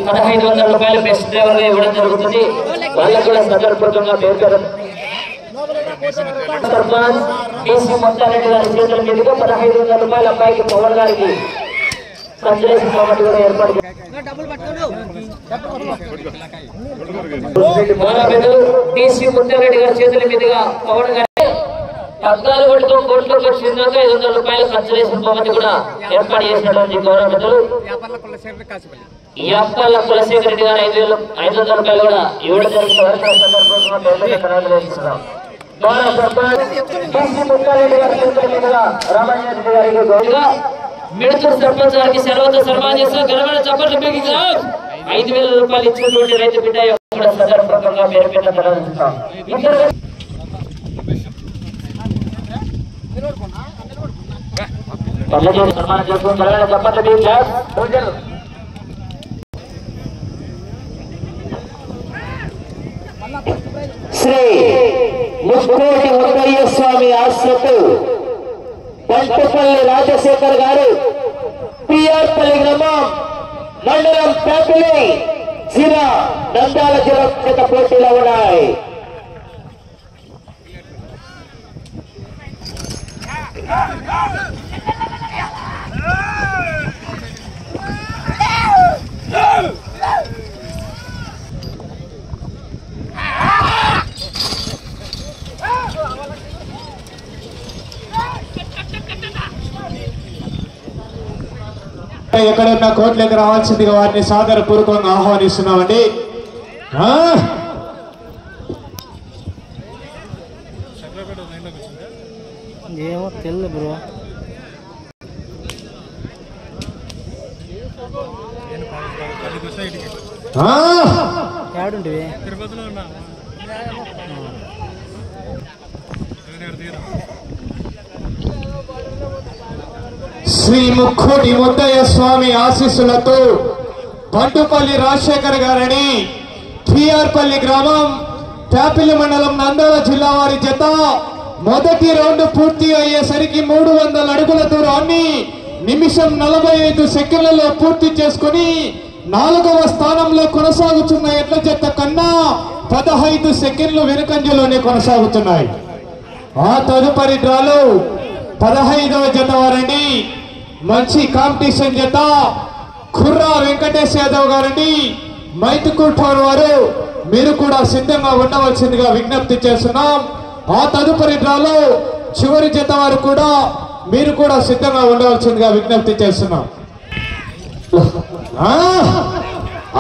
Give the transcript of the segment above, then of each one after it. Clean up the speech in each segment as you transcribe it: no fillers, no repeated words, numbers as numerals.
1500 రూపాయలు best driver గా ఇవ్వడం జరుగుతుంది. వాళ్ళకు కూడా సందర్భంగా పేరు సర్పంచ్ టీసీ మొత్తారెడ్డి గారి చేతుల మీదుగా 1500 రూపాయల అబ్బాయికి పవన్ గారికి కంజలేషన్ కాబట్టి కూడా ఏర్పాటు టీసీ మొత్తారెడ్డి గారి చేతుల మీదుగా పవన్ గారి 14 కోట్లతో ఖర్చుదాకా 500 రూపాయల కంజలేషన్ భవతి కూడా ఏర్పాటు చేసినటువంటి గౌరవ పెద్దలు యాపల్ల కులశేఖర్ రెడ్డి గారు 500 రూపాయలు కూడా ఇవ్వడం జరుగుతుంది. సందర్భంగా గౌరవ సర్పంచ్ టీసీ మొత్తారెడ్డి గారి చేతుల మీదుగా రామయ్య రెడ్డి గారికి గౌరవ మిడతూరు సర్పంచ్ గారికి సెలవుతో సన్మానం చేస్తూ గెలవడ చప్పట్లు పెరిగిన 5000 రూపాయలు ఇచ్చినటువంటి రైతు బిడ్డ యొక్క సందర్భంగా పేరు పెట్ట ప్రారంభిస్తాం. సన్మానం చేస్తూ గెలవడ చప్పట్లు పెరిగిన శ్రీ ముక్కోటి ముత్తయ్య స్వామి ఆశ్రతు పంటపల్లి రాజశేఖర్ గారు పిఆర్పల్లి గ్రామం మండలం పేపలి జిల్లా నంద్యాల జిల్లా చేత పోటీలో ఉన్నాయి. ఎక్కడున్న కోట్లకు రావాల్సిందిగా వారిని సాదరపూర్వకంగా ఆహ్వానిస్తున్నామండి. ఏమో తెల్ల బ్రో ఏడుంటివి శ్రీ ముక్కోటి ముత్తయ్య స్వామి ఆశీస్సులతో పంటుపల్లి రాజశేఖర్ గారని పిఆర్పల్లి గ్రామం పేపల్లి మండలం నంద్యాల జిల్లా వారి చేత మొదటి రౌండ్ పూర్తి అయ్యేసరికి 300 అడుగుల దూరాన్ని నిమిషం 45 సెకండ్లలో పూర్తి చేసుకుని 4వ స్థానంలో కొనసాగుతున్న ఎడ్ల జత కన్నా 15 సెకండ్లు వెనుకంజలోనే కొనసాగుతున్నాయి. ఆ తదుపరి డ్రాలో 15వ జత వారండి మంచి కాంపిటీషన్ జత ఖుర్రా వెంకటేష్ యాదవ్ గారండి మైతుకూర్ టౌన్ వారు మీరు కూడా సిద్ధంగా ఉండవలసిందిగా విజ్ఞప్తి చేస్తున్నాం. ఆ తదుపరి డ్రాలో చివరి జత వారు కూడా మీరు కూడా సిద్ధంగా ఉండవలసిందిగా విజ్ఞప్తి చేస్తున్నాం.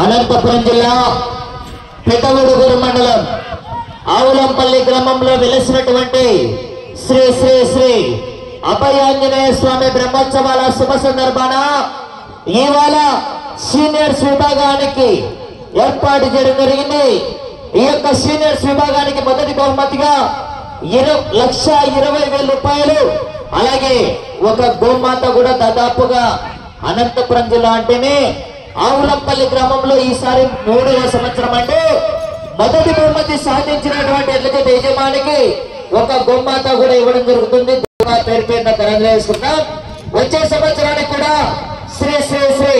అనంతపురం జిల్లా పెద్దగూడూరు మండలం ఆవులంపల్లి గ్రామంలో వెలిసినటువంటి శ్రీ శ్రీ శ్రీ అభయాంజనేయ స్వామి బ్రహ్మోత్సవాల శుభ సందర్భాన ఇవాళ సీనియర్స్ విభాగానికి ఏర్పాటు చేయడం జరిగింది. ఈ యొక్క సీనియర్స్ విభాగానికి మొదటి బహుమతిగా 1,20,000 రూపాయలు, అలాగే ఒక గోమాత కూడా దాదాపుగా అనంతపురం జిల్లా అంటేనే ఆవులంపల్లి గ్రామంలో ఈసారి 3వ సంవత్సరం అంటే మొదటి బహుమతి సాధించినటువంటి ఎడ్లజత యజమానికి ఒక గోమాత కూడా ఇవ్వడం జరుగుతుంది. పేరు పేరున తెలియజేసుకుంటాం. వచ్చే సంవత్సరానికి కూడా శ్రీ శ్రీ శ్రీ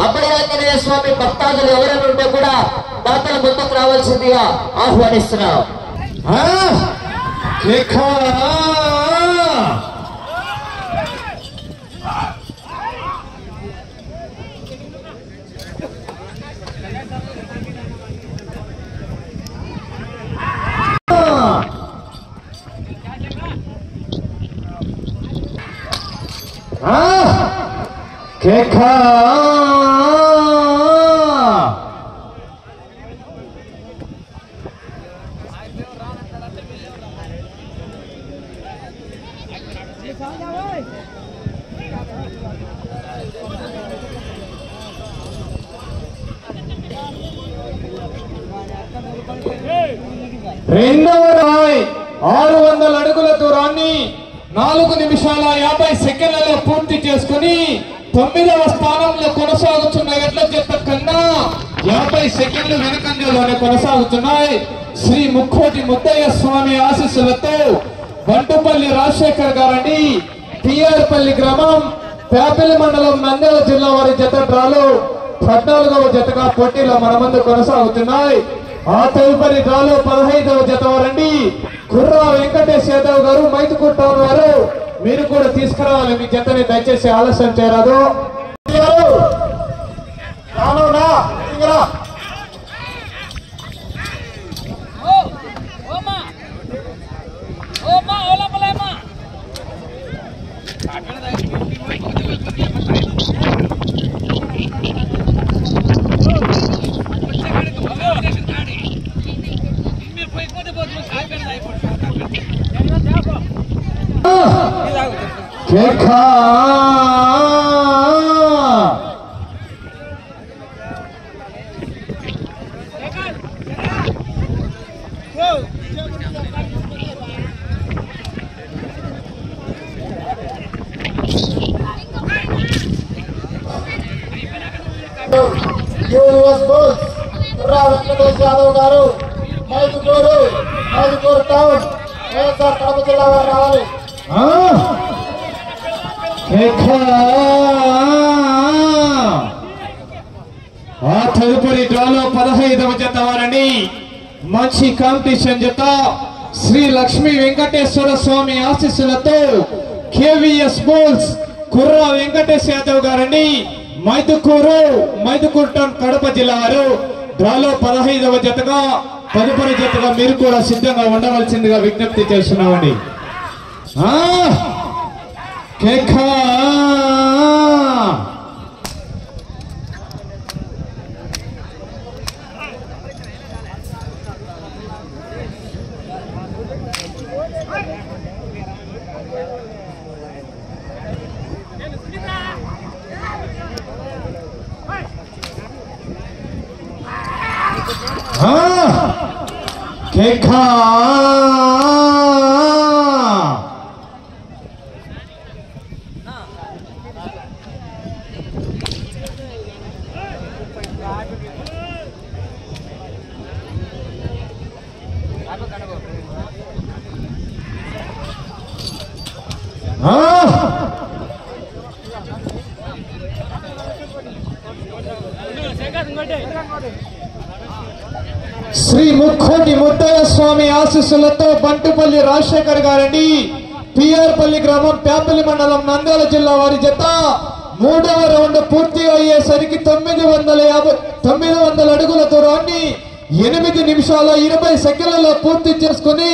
అభయాంజనేయ స్వామి భక్తాదులు ఎవరైనా ఉంటే కూడా దాతలు ముందుకు రావాల్సిందిగా ఆహ్వానిస్తున్నాం. రెండవ రాయ్ 600 అడుగుల దూరాన్ని 4 నిమిషాల 50 సెకండ్లలో పూర్తి చేసుకుని 9వ స్థానంలో కొనసాగుతున్న ఎడ్ల జత కన్నా 50 సెకండ్లు వెనుకంజలోనే కొనసాగుతున్నాయి. శ్రీ ముక్కోటి ముత్తయ్య స్వామి ఆశీస్సులతో బంటుపల్లి రాజశేఖర్ గారని పిఆర్పల్లి గ్రామం పేపల్లి మండలం నంద్యాల జిల్లా వారి జత డ్రాలో 14వ జతగా పోటీలో మన ముందు కొనసాగుతున్నాయి. ఆ తదుపరి డ్రాలో 15వ జత వారండి కుర్రా వెంకటేష్ యాదవ్ గారు, మైతుకూరు టౌన్ వారు. మీరు కూడా తీసుకురావాలి మీ జతని, దయచేసి ఆలస్యం చేయరాదు. వెంకటేష్ యాదవ్ గారు, మైదుకూరు టౌన్, వైఎస్ఆర్ కడప జిల్లా వారు రావాలి. ఆ తదుపరి డ్రాలో 15వ జత వారని మంచి కాంపిటీషన్ జత శ్రీ లక్ష్మీ వెంకటేశ్వర స్వామి ఆశీస్సులతో కేవీఎస్ బోల్స్ కుర్రా వెంకటేష్ యాదవ్ గారని మైదుకూరు టౌన్ కడప జిల్లా వారు. డ్రాలో 15వ జతగా తదుపరి జతగా మీరు కూడా సిద్ధంగా ఉండవలసిందిగా విజ్ఞప్తి చేస్తున్నామండి. శ్రీ ముక్కోటి ముద్దయ్య స్వామి ఆశీస్సులతో బంటుపల్లి రాజశేఖర్ గారని పిఆర్పల్లి గ్రామం ప్యాపల్లి మండలం నంద్యాల జిల్లా వారి జత 3వ రౌండ్ పూర్తి అయ్యేసరికి 900 అడుగుల దూరాన్ని 8 నిమిషాల 20 సెకండ్లలో పూర్తి చేసుకుని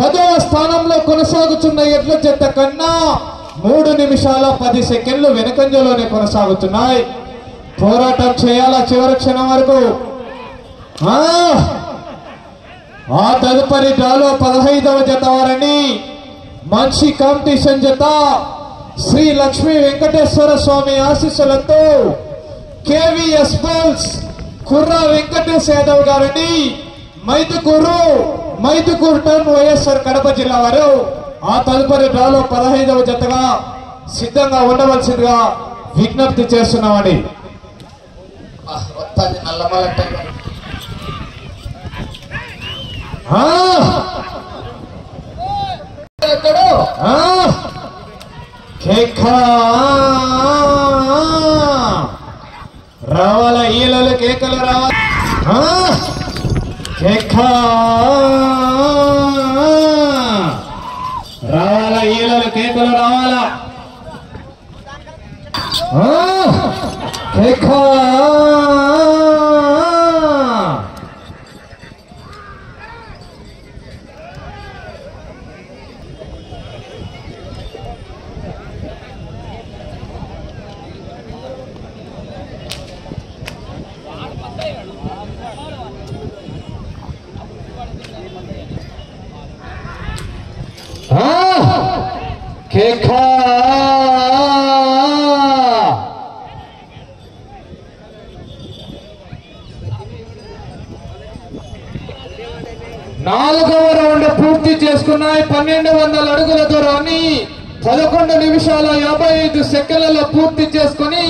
10వ స్థానంలో కొనసాగుతున్న ఎడ్ల జత కన్నా 3 నిమిషాల 10 సెకండ్లు వెనుకంజలోనే కొనసాగుతున్నాయి. పోరాటం చేయాలా చివరి క్షణం వరకు. ఆ తదుపరి డ్రాలో 15వ జత వారని మంచి కాంపిటీషన్ జత శ్రీ లక్ష్మీ వెంకటేశ్వర స్వామి ఆశీస్సులతో కేవీఎస్ బోల్స్ కుర్రా వెంకటేష్ యాదవ్ గారని మైదుకూరు టౌన్ వైఎస్ఆర్ కడప జిల్లా వారు. ఆ తదుపరి డ్రాలో 15వ జతగా సిద్ధంగా ఉండవలసిందిగా విజ్ఞప్తి చేస్తున్నామని. రావాల ఈలలు కేకలు రావాలి. రావాల ఈలలు కేకలు రావాలా. నాలుగవ రౌండ్ పూర్తి చేసుకున్నాయి. 1200 అడుగుల దూరాన్ని 11 నిమిషాల 55 సెకండ్లలో పూర్తి చేసుకుని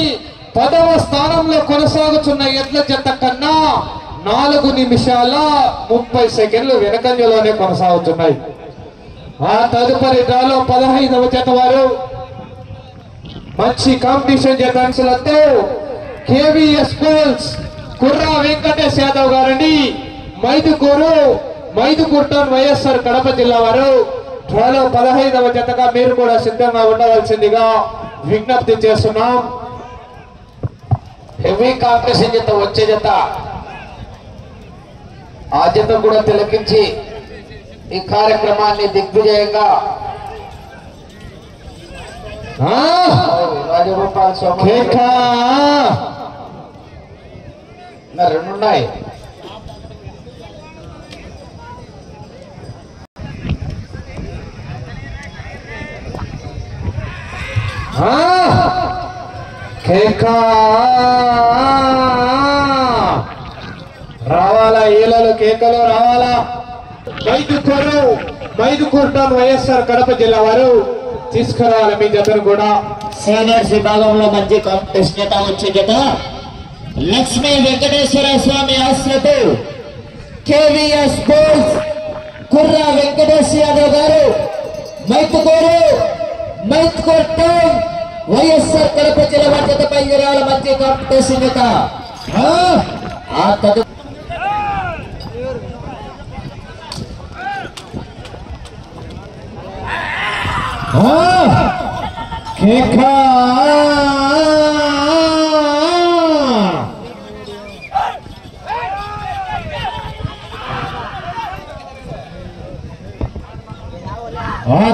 10వ స్థానంలో కొనసాగుతున్న ఎడ్ల జత కన్నా 4 నిమిషాల 30 సెకండ్లు వెనకంజలోనే కొనసాగుతున్నాయి. ఆ తదుపరి డ్రాలో 15వ జత వారు మంచి కాంపిటీషన్ జతాంశాలతో కేవీఎస్ స్కూల్స్ కుర్రా వెంకటేష్ యాదవ్ గారండి మైదుకూరు టౌన్ వైఎస్ఆర్ కడప జిల్లా వారు డ్రాలో 15వ జతగా మీరు కూడా సిద్ధంగా ఉండవలసిందిగా విజ్ఞప్తి చేస్తున్నాం. హెవీ కాంపిటీషన్ జత వచ్చే జత ఆ జత కూడా తిలకించి ఈ కార్యక్రమాన్ని దిగ్విజయంగా రాజగోపాల్ స్వామి రెండున్నాయి. రావాలా ఈలలు కేకలు రావాలా. మైదుకూరు టౌన్ వైఎస్ఆర్ కడప జిల్లా వారు తీసుకురావాలి మీ జతను కూడా. సీనియర్స్ విభాగంలో మంచి కాంపిటీషన్ జత వచ్చే జత లక్ష్మీ వెంకటేశ్వర స్వామి ఆశ్రతో కేవీఎస్ స్పోర్ట్స్ కుర్రా వెంకటేశ్ యాదవ్ గారు మైదుకూరు టౌన్ వైఎస్ఆర్ కడప జిల్లా వారి జత బయలుదేరాల మంచి కాంపిటీషన్ జత.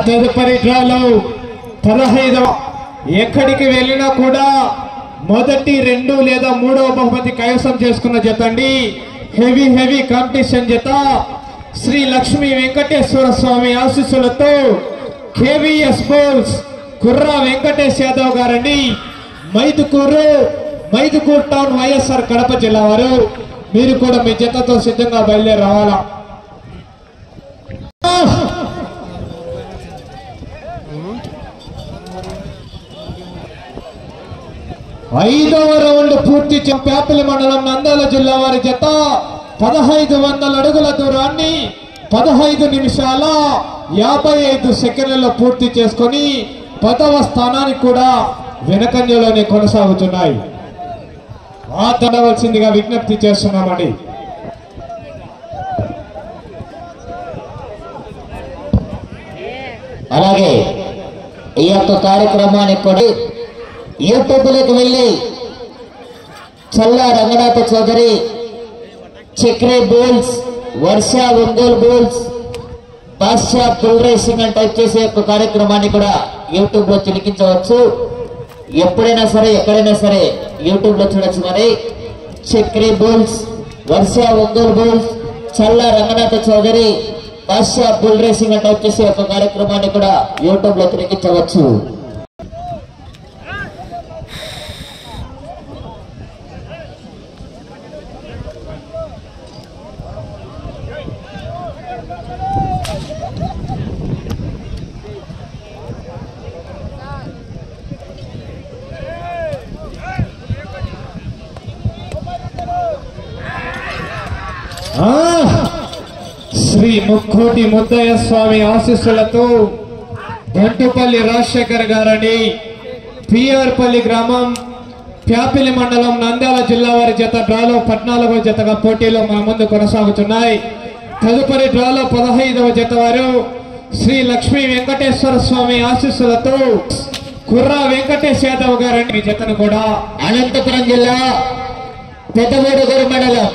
తదుపరి డ్రాలో 15వ ఎక్కడికి వెళ్ళినా కూడా మొదటి 2 లేదా 3వ బహుమతి కైవసం చేసుకున్న జత అండి. హెవీ కాంపిటీషన్ జత శ్రీ లక్ష్మీ వెంకటేశ్వర స్వామి ఆశీస్సులతో కేవీఎస్ స్కూల్స్ కుర్రా వెంకటేష్ యాదవ్ గారండి మైదుకూరు టౌన్ వైఎస్ఆర్ కడప జిల్లా వారు మీరు కూడా మీ జతతో సిద్ధంగా బయలుదేరి రావాలా. 5వ రౌండ్ పూర్తి పేపల్లి మండలం నంద్యాల జిల్లా వారి జత 1500 అడుగుల దూరాన్ని 15 నిమిషాల 55 సెకండ్లలో పూర్తి చేసుకొని 10వ స్థానానికి కూడా వెనకంజలోనే కొనసాగుతున్నాయి. తడవలసిందిగా విజ్ఞప్తి చేస్తున్నామండి. అలాగే ఈ యొక్క కార్యక్రమానికి కూడా యూట్యూబ్లోకి వెళ్ళి చల్లా రంగనాథ చౌదరి చక్రీ బోల్స్ వర్ష ఒంగోలు బోల్స్ బాద్షా బుల్ రేసింగ్ అని టైప్ చేసే యొక్క కార్యక్రమాన్ని కూడా యూట్యూబ్ లో తిలకించవచ్చు. ఎప్పుడైనా సరే ఎక్కడైనా సరే యూట్యూబ్ లో చూడొచ్చు. మరి చక్రీ బోల్స్ వర్ష ఒంగోలు బోల్స్ చల్లా రంగనాథ చౌదరి బాద్షా బుల్ రేసింగ్ అని టైప్ చేసే యొక్క కార్యక్రమాన్ని కూడా యూట్యూబ్ లో తిలకించవచ్చు. శ్రీ ముక్కోటి ముద్దయ్య స్వామి ఆశీస్సులతో బంటుపల్లి రాజశేఖర్ గారని పిఆర్పల్లి గ్రామం ప్యాపిలి మండలం నంద్యాల జిల్లా వారి జత డ్రాలో 14వ జతగా పోటీలో మన ముందు కొనసాగుతున్నాయి. తదుపరి డ్రాలో 15వ జత వారు శ్రీ లక్ష్మీ వెంకటేశ్వర స్వామి ఆశీస్సులతో కుర్రా వెంకటేష్ యాదవ్ గారని ఈ జతను కూడా అనంతపురం జిల్లా పెద్దగూడూరు మండలం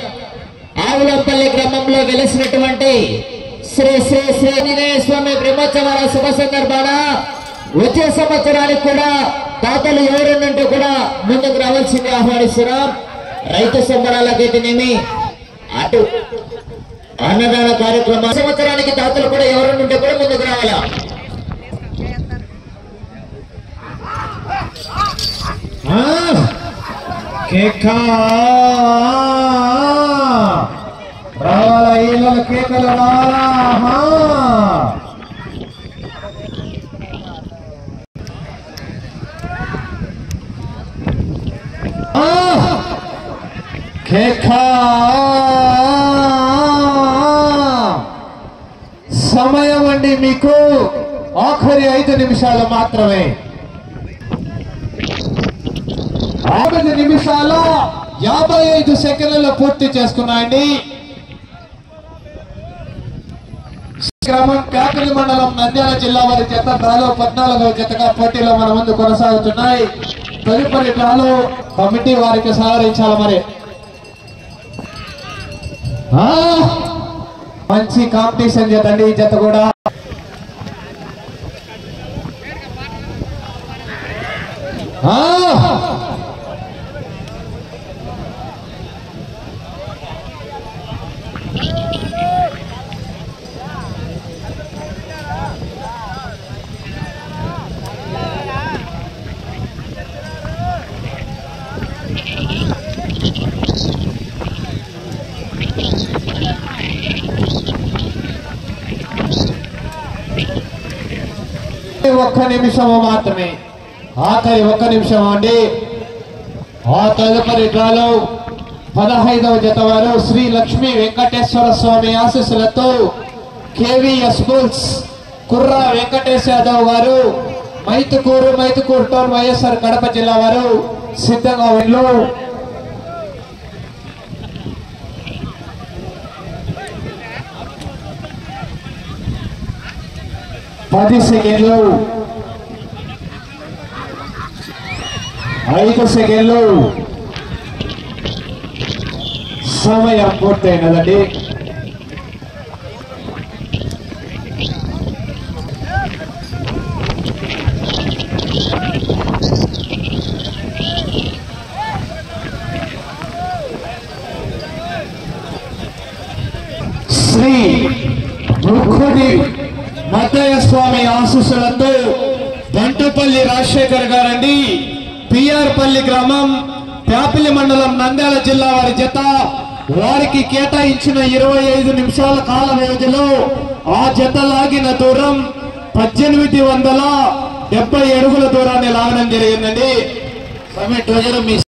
ఆవులంపల్లి గ్రామంలో వెలిసినటువంటి శ్రీ శ్రీ శ్రీ ఆంజనేయ స్వామి బ్రహ్మోత్సవాల శుభ సందర్భాన వచ్చే సంవత్సరానికి కూడా దాతలు ఎవరున్నంటూ కూడా ముందుకు రావాల్సింది ఆహ్వానిస్తున్నాం. రైతు సంబరాలకైతేనేమి అటు అన్నదాన కార్యక్రమం సంవత్సరానికి దాతలు కూడా ఎవరున్నంటే కూడా ముందుకు రావాలా. రావాలా ఈలలు కేకలు రావాలా. సమయం అండి మీకు ఆఖరి 5 నిమిషాలు మాత్రమే. 9 నిమిషాల 55 సెకండ్లలో పూర్తి చేసుకున్నాయండి. క్రమం కాకిలి మండలం నంద్యాల జిల్లా వారి జత డ్రాలో 14వ జతగా పోటీలో మన ముందు కొనసాగుతున్నాయి. తదుపరి డ్రాలో కమిటీ వారికి సహకరించాలి. మరి మంచి కాంపిటీషన్ జత అండి ఈ జత కూడా. ఒక్క నిమిషము మాత్రమే, ఆఖరి ఒక్క నిమిషం అండి. ఆ తదుపరి డ్రాలో 15వ జత వారు శ్రీ లక్ష్మీ వెంకటేశ్వర స్వామి ఆశీస్సులతో కేవీఎస్ స్కూల్స్ కుర్రా వెంకటేశ్ యాదవ్ గారు మైతుకూరు టౌన్ వైఎస్ఆర్ కడప జిల్లా వారు సిద్ధంగా వెళ్ళు. పది సెకండ్లు, 5 సెకండ్లు సమయం పూర్తయినదండి. శ్రీ ముక్కుడి మద్దయ్య స్వామి ఆశీస్సులతో బంటుపల్లి రాజశేఖర్ గారండి పిఆర్పల్లి గ్రామం ప్యాపిలి మండలం నంద్యాల జిల్లా వారి జత వారికి కేటాయించిన 25 నిమిషాల కాల వ్యవధిలో ఆ జత లాగిన దూరం 1870 అడుగుల దూరాన్ని లాగడం జరిగిందండి.